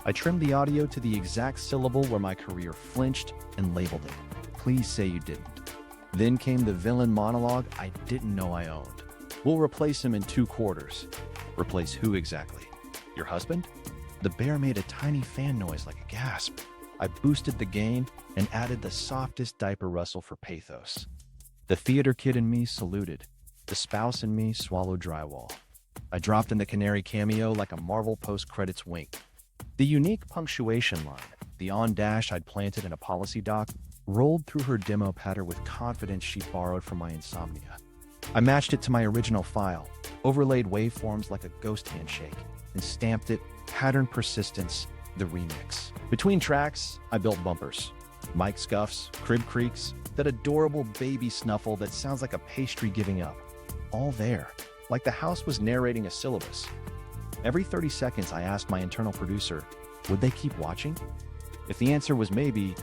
I trimmed the audio to the exact syllable where my career flinched and labeled it. Please say you didn't. Then came the villain monologue I didn't know I owned. We'll replace him in 2 quarters. Replace who exactly? Your husband? The bear made a tiny fan noise like a gasp. I boosted the gain and added the softest diaper rustle for pathos. The theater kid in me saluted. The spouse in me swallowed drywall. I dropped in the Canary cameo like a Marvel post-credits wink. The unique punctuation line, the on-dash I'd planted in a policy doc, rolled through her demo patter with confidence she borrowed from my insomnia. I matched it to my original file, overlaid waveforms like a ghost handshake, and stamped it, pattern persistence, the remix. Between tracks, I built bumpers. Mic scuffs, crib creaks, that adorable baby snuffle that sounds like a pastry giving up. All there, like the house was narrating a syllabus. Every 30 seconds, I asked my internal producer, would they keep watching? If the answer was maybe,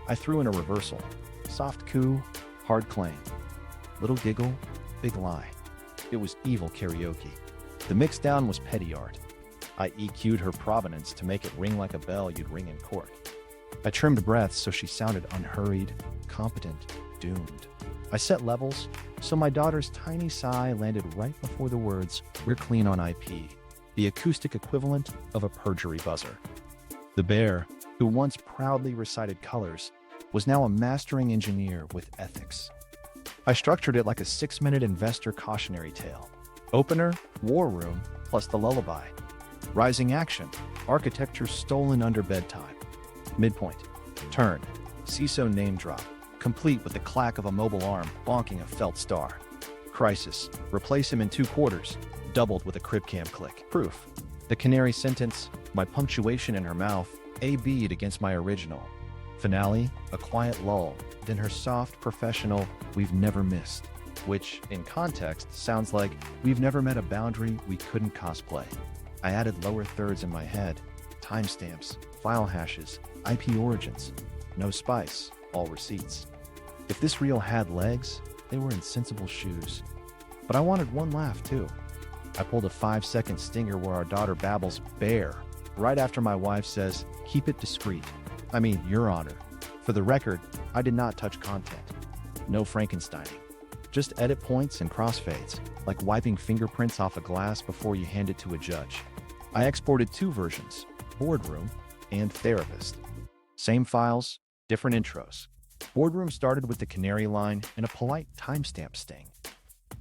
I threw in a reversal. Soft coo, hard claim. Little giggle, big lie. It was evil karaoke. The mixdown was petty art. I EQ'd her provenance to make it ring like a bell you'd ring in court. I trimmed breaths so she sounded unhurried, competent, doomed. I set levels, so my daughter's tiny sigh landed right before the words, "We're clean on IP," the acoustic equivalent of a perjury buzzer. The bear, who once proudly recited colors, was now a mastering engineer with ethics. I structured it like a 6-minute investor cautionary tale. Opener, war room, plus the lullaby. Rising action, architecture stolen under bedtime. Midpoint, turn, CISO name drop, complete with the clack of a mobile arm bonking a felt star. Crisis, replace him in 2 quarters, doubled with a crib cam click. Proof, the canary sentence, my punctuation in her mouth, AB'd against my original. Finale, a quiet lull, then her soft, professional, "We've never missed," which, in context, sounds like, "We've never met a boundary we couldn't cosplay." I added lower thirds in my head, timestamps, file hashes, IP origins. No spice, all receipts. If this reel had legs, they were in sensible shoes. But I wanted one laugh, too. I pulled a 5-second stinger where our daughter babbles "bear" right after my wife says, "Keep it discreet. I mean, Your Honor." For the record, I did not touch content. No Frankensteining. Just edit points and crossfades, like wiping fingerprints off a glass before you hand it to a judge. I exported 2 versions, Boardroom and Therapist. Same files, different intros. Boardroom started with the canary line and a polite timestamp sting.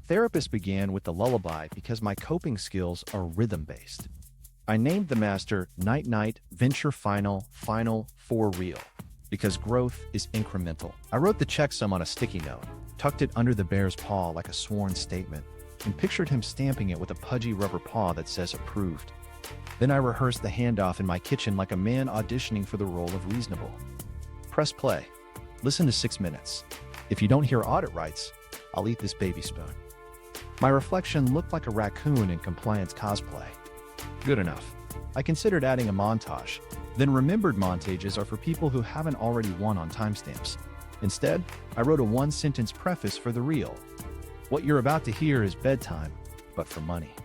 Therapist began with the lullaby because my coping skills are rhythm-based. I named the master Night Night Venture Final for Real because growth is incremental. I wrote the checksum on a sticky note, tucked it under the bear's paw like a sworn statement, and pictured him stamping it with a pudgy rubber paw that says approved. Then I rehearsed the handoff in my kitchen like a man auditioning for the role of reasonable. Press play. Listen to 6 minutes. If you don't hear audit rights, I'll eat this baby spoon. My reflection looked like a raccoon in compliance cosplay. Good enough. I considered adding a montage, then remembered montages are for people who haven't already won on timestamps. Instead, I wrote a 1-sentence preface for the reel. What you're about to hear is bedtime, but for money.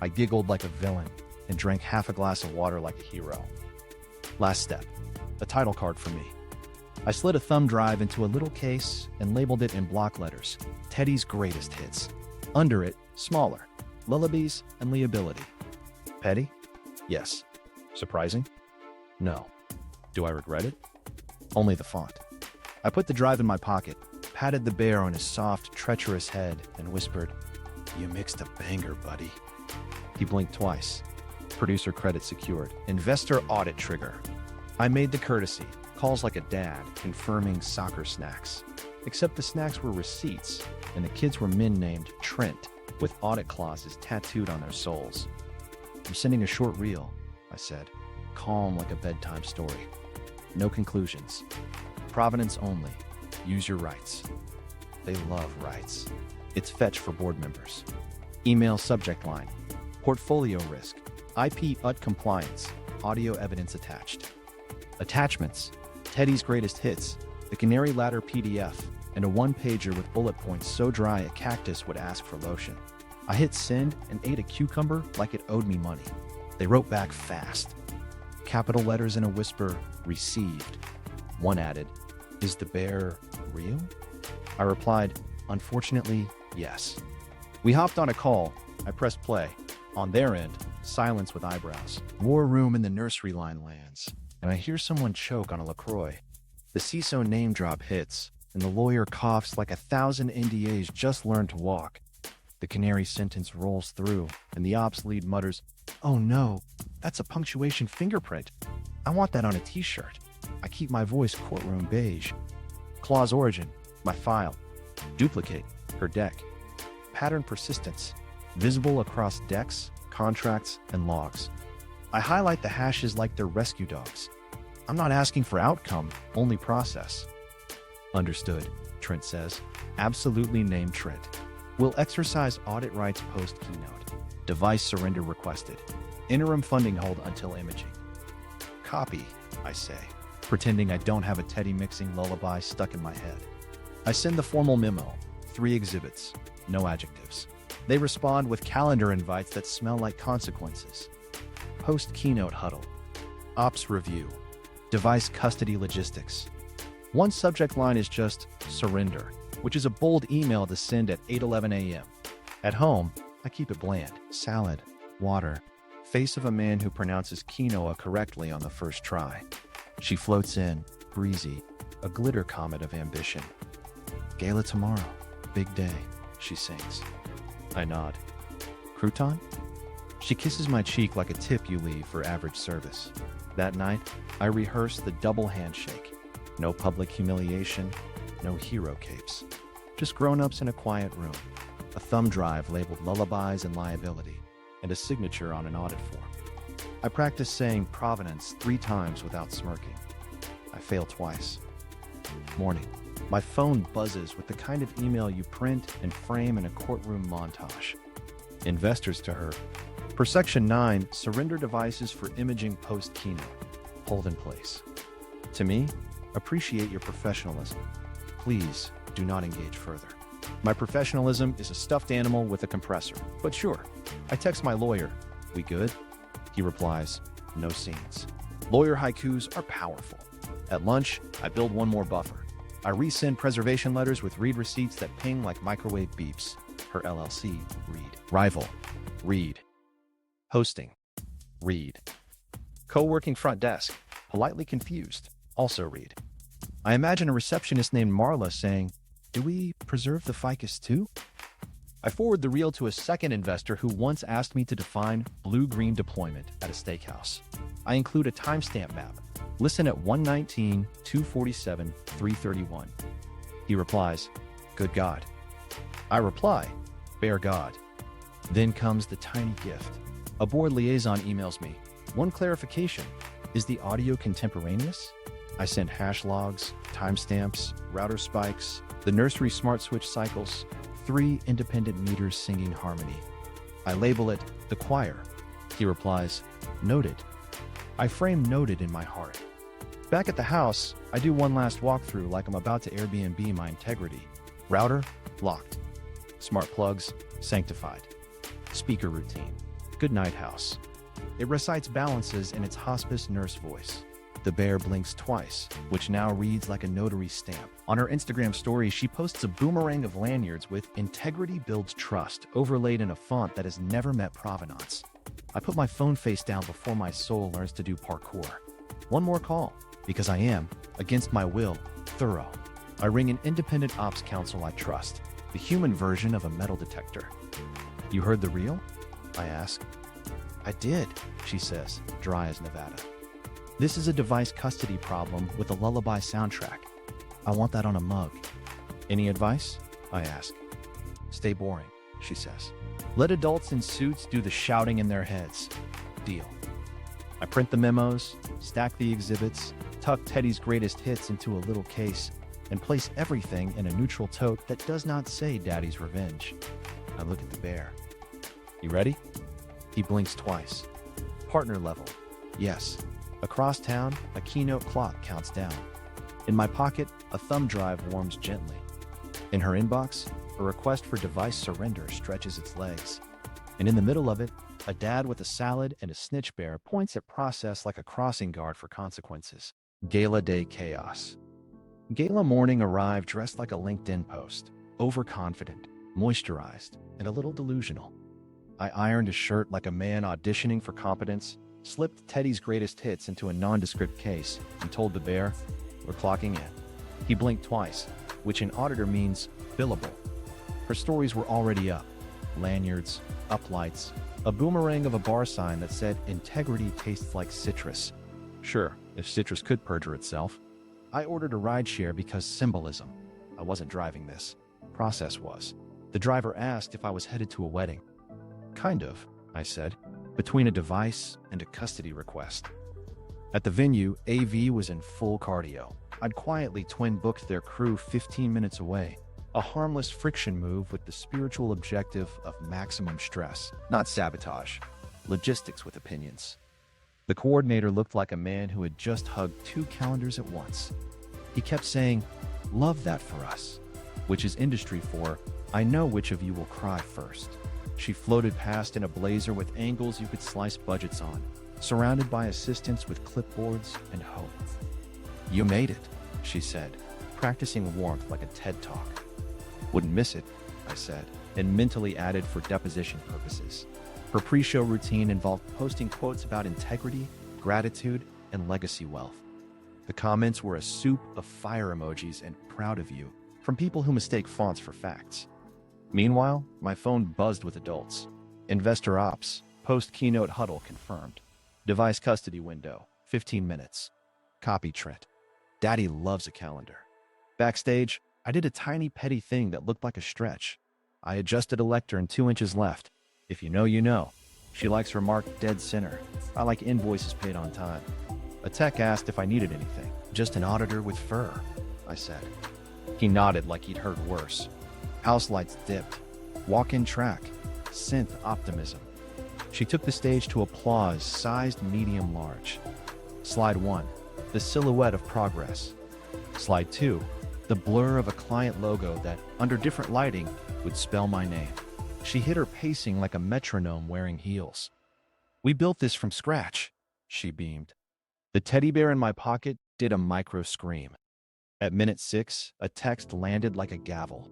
I giggled like a villain and drank half a glass of water like a hero. Last step, a title card for me. I slid a thumb drive into a little case and labeled it in block letters, Teddy's Greatest Hits. Under it, smaller, Lullabies and Liability. Petty? Yes. Surprising? No. Do I regret it? Only the font. I put the drive in my pocket, patted the bear on his soft, treacherous head, and whispered, "You mixed a banger, buddy." He blinked twice. Producer credit secured. Investor audit trigger. I made the courtesy, calls like a dad, confirming soccer snacks. Except the snacks were receipts, and the kids were men named Trent, with audit clauses tattooed on their souls. "I'm sending a short reel," I said, calm like a bedtime story. No conclusions. Provenance only. Use your rights. They love rights. It's fetch for board members. Email subject line. Portfolio risk. IP UT compliance. Audio evidence attached. Attachments. Teddy's Greatest Hits. The Canary Ladder PDF. And a 1-pager with bullet points so dry a cactus would ask for lotion. I hit send and ate a cucumber like it owed me money. They wrote back fast. capital letters in a whisper, received. One added, "Is the bear real?" I replied, "Unfortunately, yes." We hopped on a call. I pressed play. On their end, silence with eyebrows. War room in the nursery line lands, and I hear someone choke on a LaCroix. The CISO name drop hits, and the lawyer coughs like 1,000 NDAs just learned to walk. The Canary sentence rolls through, and the ops lead mutters, "Oh no, that's a punctuation fingerprint. I want that on a t-shirt." I keep my voice courtroom beige. Clause origin, my file. Duplicate, her deck. Pattern persistence, visible across decks, contracts, and logs. I highlight the hashes like they're rescue dogs. I'm not asking for outcome, only process. Understood, Trent says. Absolutely name Trent. Will exercise audit rights post-keynote. Device surrender requested. Interim funding hold until imaging. Copy, I say, pretending I don't have a Teddy mixing lullaby stuck in my head. I send the formal memo, 3 exhibits, no adjectives. They respond with calendar invites that smell like consequences. Post-keynote huddle. Ops review. Device custody logistics. One subject line is just surrender, which is a bold email to send at 8:11 a.m. At home, I keep it bland. Salad, water, face of a man who pronounces quinoa correctly on the first try. She floats in, breezy, a glitter comet of ambition. Gala tomorrow, big day, she sings. I nod. Crouton? She kisses my cheek like a tip you leave for average service. That night, I rehearse the double handshake. No public humiliation, no hero capes. Just grown-ups in a quiet room. A thumb drive labeled lullabies and liability, and a signature on an audit form. I practice saying provenance 3 times without smirking. I fail twice. Morning. My phone buzzes with the kind of email you print and frame in a courtroom montage. Investors to her. Per Section 9, surrender devices for imaging post-keynote. Hold in place. To me, appreciate your professionalism. Please do not engage further. My professionalism is a stuffed animal with a compressor. But sure, I text my lawyer, "We good?" He replies, "No scenes." Lawyer haikus are powerful. At lunch, I build one more buffer. I resend preservation letters with read receipts that ping like microwave beeps. Her LLC, read. Rival, read. Hosting, read. Co-working front desk, politely confused, also read. I imagine a receptionist named Marla saying, "Do we preserve the ficus too?" I forward the reel to a second investor who once asked me to define blue-green deployment at a steakhouse. I include a timestamp map. Listen at 119, 247, 331. He replies, "Good God." I reply, "Bear God." Then comes the tiny gift. A board liaison emails me, "One clarification, is the audio contemporaneous?" I send hash logs, timestamps, router spikes, the nursery smart switch cycles, 3 independent meters singing harmony. I label it the choir. He replies, "Noted." I frame noted in my heart. Back at the house, I do one last walkthrough like I'm about to Airbnb my integrity. Router, locked. Smart plugs, sanctified. Speaker routine. Good night, house. It recites balances in its hospice nurse voice. The bear blinks twice, which now reads like a notary stamp. On her Instagram story, she posts a boomerang of lanyards with "Integrity builds trust" overlaid in a font that has never met provenance. I put my phone face down before my soul learns to do parkour. One more call, because I am, against my will, thorough. I ring an independent ops counsel I trust, the human version of a metal detector. "You heard the reel?" I ask. "I did," she says, dry as Nevada. "This is a device custody problem with a lullaby soundtrack. I want that on a mug." "Any advice?" I ask. "Stay boring," she says. "Let adults in suits do the shouting in their heads." Deal. I print the memos, stack the exhibits, tuck Teddy's greatest hits into a little case, and place everything in a neutral tote that does not say Daddy's Revenge. I look at the bear. "You ready?" He blinks twice. Partner level. Yes. Across town, a keynote clock counts down. In my pocket, a thumb drive warms gently. In her inbox, a request for device surrender stretches its legs. And in the middle of it, A dad with a salad and a snitch bear points at process like a crossing guard for consequences. Gala day chaos. Gala morning arrived dressed like a LinkedIn post, overconfident, moisturized, and a little delusional. I ironed a shirt like a man auditioning for competence, slipped Teddy's greatest hits into a nondescript case, and told the bear, "We're clocking in." He blinked twice, which in auditor means billable. Her stories were already up. Lanyards, uplights, a boomerang of a bar sign that said, "Integrity tastes like citrus." Sure, if citrus could perjure itself. I ordered a rideshare because symbolism. I wasn't driving this. Process was. The driver asked if I was headed to a wedding. Kind of, I said, between a device and a custody request. At the venue, AV was in full cardio. I'd quietly twin-booked their crew 15 minutes away. A harmless friction move with the spiritual objective of maximum stress, not sabotage. Logistics with opinions. The coordinator looked like a man who had just hugged 2 calendars at once. He kept saying, "Love that for us," which is industry for, "I know which of you will cry first." She floated past in a blazer with angles you could slice budgets on, surrounded by assistants with clipboards and hope. "You made it," she said, practicing warmth like a TED Talk. "Wouldn't miss it," I said, and mentally added for deposition purposes. Her pre-show routine involved posting quotes about integrity, gratitude, and legacy wealth. The comments were a soup of fire emojis and "proud of you" from people who mistake fonts for facts. Meanwhile, my phone buzzed with adults. Investor ops, post-keynote huddle confirmed. Device custody window, 15 minutes. Copy Trent. Daddy loves a calendar. Backstage, I did a tiny petty thing that looked like a stretch. I adjusted a lectern 2 inches left. If you know, you know. She likes her marked dead center. I like invoices paid on time. A tech asked if I needed anything. "Just an auditor with fur," I said. He nodded like he'd heard worse. House lights dipped. Walk-in track. Synth optimism. She took the stage to applause sized medium large. Slide 1. The silhouette of progress. Slide 2. The blur of a client logo that, under different lighting, would spell my name. She hit her pacing like a metronome wearing heels. "We built this from scratch," she beamed. The teddy bear in my pocket did a micro scream. At minute 6, a text landed like a gavel.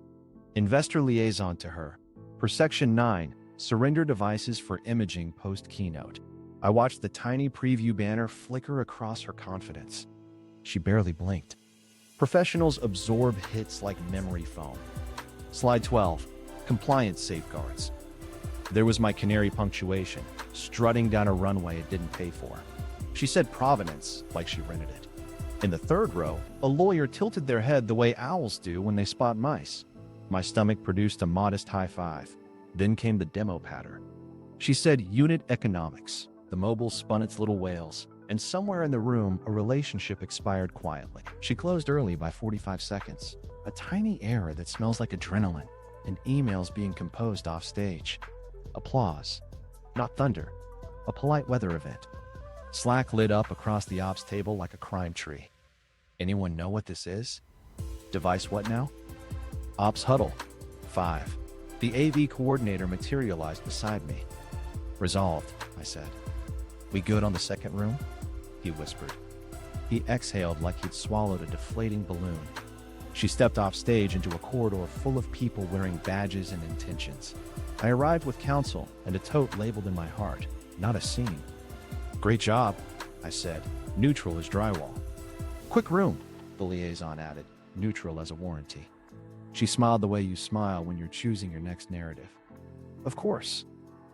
Investor liaison to her. For Section 9, surrender devices for imaging post-keynote. I watched the tiny preview banner flicker across her confidence. She barely blinked. Professionals absorb hits like memory foam. Slide 12. Compliance safeguards. There was my canary punctuation, strutting down a runway it didn't pay for. She said provenance, like she rented it. In the third row, a lawyer tilted their head the way owls do when they spot mice. My stomach produced a modest high five. Then came the demo patter. She said unit economics. The mobile spun its little whales, and somewhere in the room, a relationship expired quietly. She closed early by 45 seconds. A tiny error that smells like adrenaline, and emails being composed off stage. Applause. Not thunder. A polite weather event. Slack lit up across the ops table like a crime tree. Anyone know what this is? Device what now? Ops huddle. 5. The AV coordinator materialized beside me. "Resolved," I said. "We good on the second room?" He whispered. He exhaled like he'd swallowed a deflating balloon. She stepped off stage into a corridor full of people wearing badges and intentions. I arrived with counsel and a tote labeled in my heart, not a scene. "Great job," I said, neutral as drywall. "Quick room," the liaison added, neutral as a warranty. She smiled the way you smile when you're choosing your next narrative. Of course.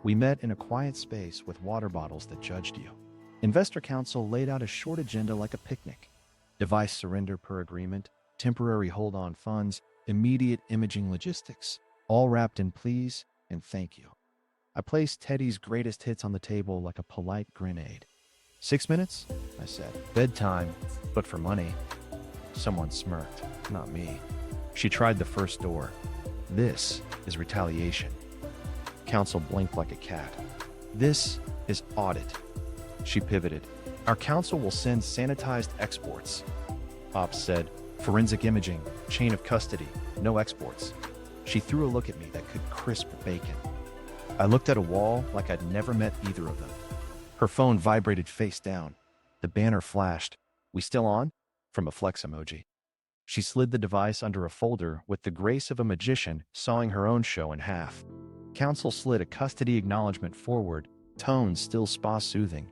We met in a quiet space with water bottles that judged you. Investor counsel laid out a short agenda like a picnic. Device surrender per agreement, temporary hold-on funds, immediate imaging logistics, all wrapped in please and thank you. I placed Teddy's greatest hits on the table like a polite grenade. 6 minutes? I said. Bedtime, but for money. Someone smirked, not me. She tried the first door. This is retaliation. Counsel blinked like a cat. This is audit. She pivoted. Our counsel will send sanitized exports. Ops said, forensic imaging, chain of custody, no exports. She threw a look at me that could crisp bacon. I looked at a wall like I'd never met either of them. Her phone vibrated face down. The banner flashed. "We still on?" from a flex emoji. She slid the device under a folder with the grace of a magician sawing her own show in half. Counsel slid a custody acknowledgement forward, tone still spa-soothing.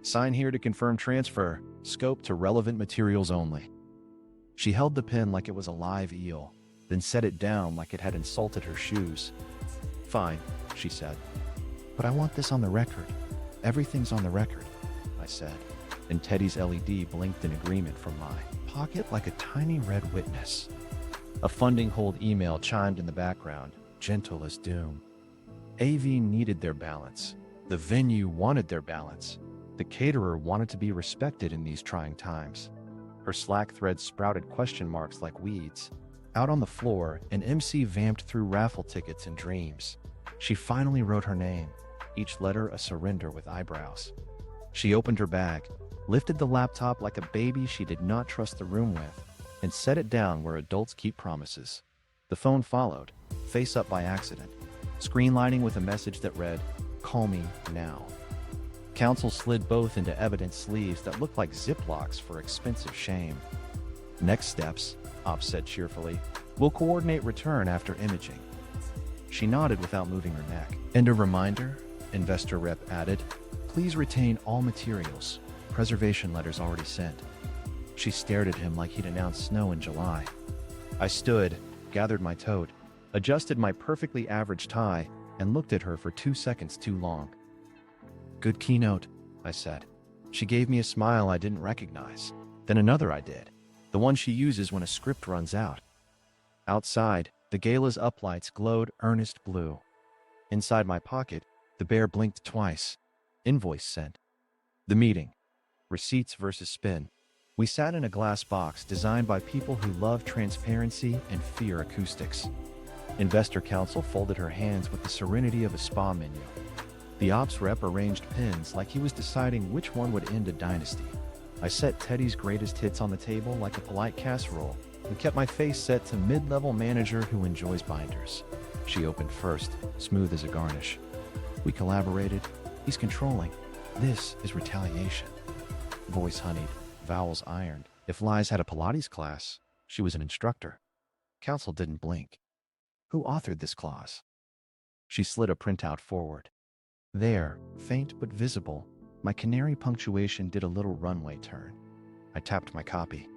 "Sign here to confirm transfer. Scope to relevant materials only." She held the pen like it was a live eel, then set it down like it had insulted her shoes. "Fine," she said. "But I want this on the record. Everything's on the record," I said, and Teddy's LED blinked in agreement from my pocket like a tiny red witness. A funding hold email chimed in the background, gentle as doom. AV needed their balance. The venue wanted their balance. The caterer wanted to be respected in these trying times. Her Slack thread sprouted question marks like weeds. Out on the floor, an MC vamped through raffle tickets and dreams. She finally wrote her name, each letter a surrender with eyebrows. She opened her bag, lifted the laptop like a baby she did not trust the room with, and set it down where adults keep promises. The phone followed, face up by accident, screen lining with a message that read, "Call me now." Counsel slid both into evidence sleeves that looked like Ziplocs for expensive shame. "Next steps," Ops said cheerfully. "We'll coordinate return after imaging." She nodded without moving her neck. "And a reminder," investor rep added, "please retain all materials. Preservation letters already sent." She stared at him like he'd announced snow in July. I stood, gathered my tote, adjusted my perfectly average tie, and looked at her for 2 seconds too long. "Good keynote," I said. She gave me a smile I didn't recognize. Then another I did, the one she uses when a script runs out. Outside, the Gala's uplights glowed earnest blue. Inside my pocket, the bear blinked twice. Invoice sent. The meeting. Receipts versus spin. We sat in a glass box designed by people who love transparency and fear acoustics. Investor counsel folded her hands with the serenity of a spa menu. The ops rep arranged pins like he was deciding which one would end a dynasty. I set Teddy's greatest hits on the table like a polite casserole and kept my face set to mid-level manager who enjoys binders. She opened first, smooth as a garnish. "We collaborated. He's controlling. This is retaliation." Voice honeyed, vowels ironed. If Lies had a Pilates class, she was an instructor. Counsel didn't blink. "Who authored this clause?" She slid a printout forward. There, faint but visible, my canary punctuation did a little runway turn. I tapped my copy.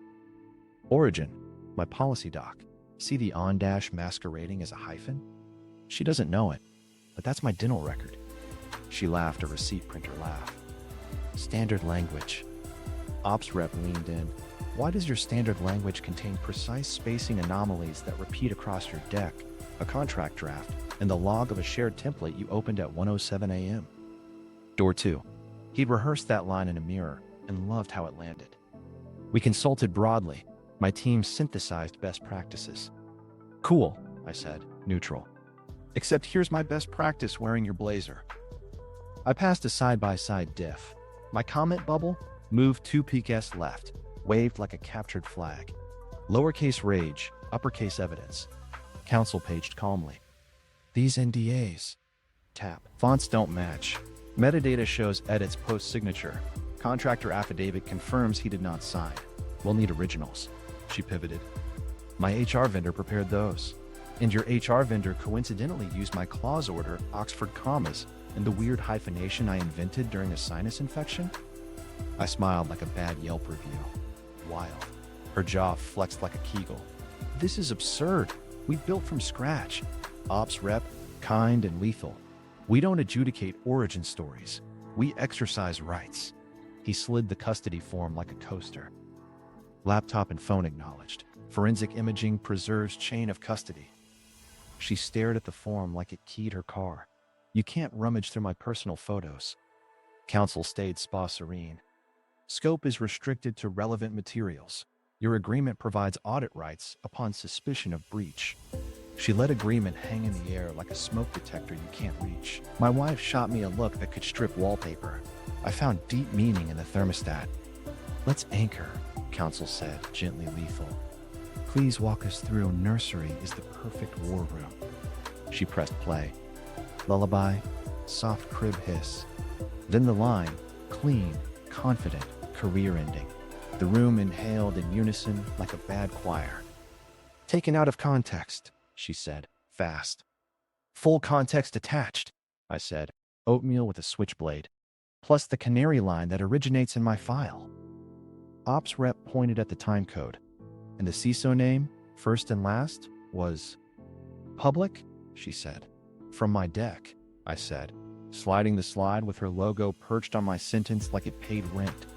"Origin, my policy doc. See the on dash masquerading as a hyphen?" She doesn't know it, but that's my dental record. She laughed a receipt printer laugh. "Standard language." Ops rep leaned in. "Why does your standard language contain precise spacing anomalies that repeat across your deck, a contract draft, and the log of a shared template you opened at 1:07 a.m. Door 2. He'd rehearsed that line in a mirror and loved how it landed. We consulted broadly. My team synthesized best practices. "Cool," I said, neutral. "Except here's my best practice wearing your blazer." I passed a side-by-side diff. My comment bubble moved 2 pks left, waved like a captured flag. Lowercase rage, uppercase evidence. Counsel paged calmly. "These NDAs." Tap. "Fonts don't match. Metadata shows edits post-signature. Contractor affidavit confirms he did not sign. We'll need originals." She pivoted. "My HR vendor prepared those. And your HR vendor coincidentally used my clause order, Oxford commas, and the weird hyphenation I invented during a sinus infection?" I smiled like a bad Yelp review. Wild. Her jaw flexed like a kegel. "This is absurd. We built from scratch." Ops rep, kind and lethal. "We don't adjudicate origin stories. We exercise rights." He slid the custody form like a coaster. Laptop and phone acknowledged. Forensic imaging preserves chain of custody. She stared at the form like it keyed her car. "You can't rummage through my personal photos." Counsel stayed spa serene. "Scope is restricted to relevant materials. Your agreement provides audit rights upon suspicion of breach." She let agreement hang in the air like a smoke detector you can't reach. My wife shot me a look that could strip wallpaper. I found deep meaning in the thermostat. "Let's anchor," Counsel said, gently lethal. "Please walk us through. Nursery is the perfect war room." She pressed play. lullaby, soft crib hiss. Then the line, clean, confident, career ending. The room inhaled in unison like a bad choir. Taken out of context, she said, fast. Full context attached, I said, oatmeal with a switchblade, plus the canary line that originates in my file. Ops rep pointed at the timecode, and the CISO name, first and last, was public, she said. From my deck, I said, sliding the slide with her logo perched on my sentence like it paid rent.